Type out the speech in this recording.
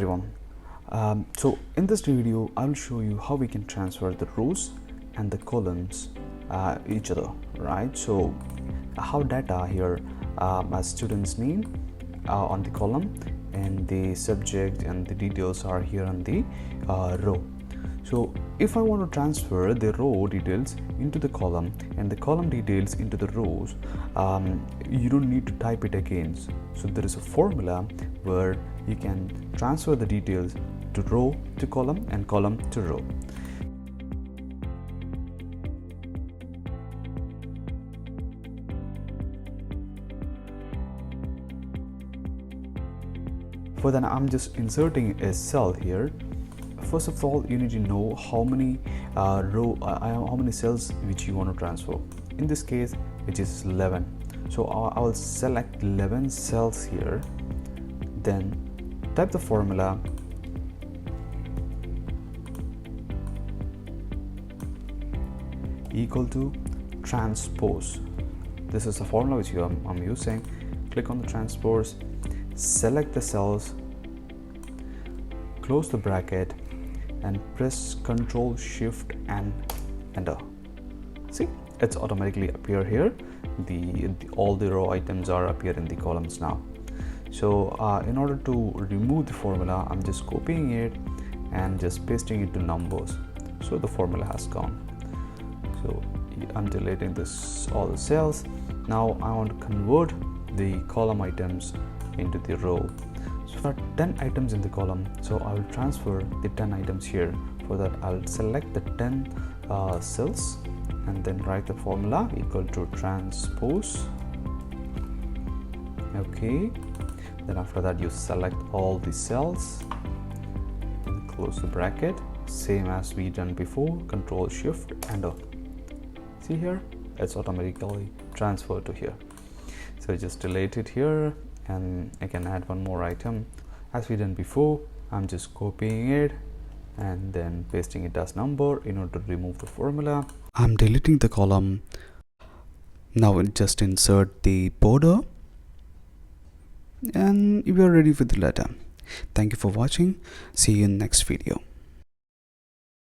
Everyone, so in this video I'll show you how we can transfer the rows and the columns each other, right? So how data here as student's name on the column and the subject and the details are here on the row. So if I want to transfer the row details into the column and the column details into the rows, you don't need to type it again. So there is a formula where you can transfer the details to row to column and column to row. For that, I'm just inserting a cell here. First of all, you need to know how many how many cells which you want to transfer. In this case, which is 11. So I will select 11 cells here. Then type the formula equal to transpose. This is the formula which I'm using. Click on the transpose, select the cells, close the bracket and press Ctrl Shift and enter. See, it's automatically appear here. All the row items are appear in the columns now. So in order to remove the formula, I'm just copying it and just pasting it to numbers. So the formula has gone. So I'm deleting all the cells. Now I want to convert the column items into the row. So there are 10 items in the column, so I will transfer the 10 items here. For that, I'll select the 10 cells and then write the formula equal to transpose. Okay, then after that you select all the cells and close the bracket, same as we done before. Control Shift enter. See here, it's automatically transferred to here. So just delete it here and I can add one more item as we done before. I'm just copying it and then pasting it as number in order to remove the formula. I'm deleting the column. Now just insert the border and we are ready for the letter. Thank you for watching. See you in next video.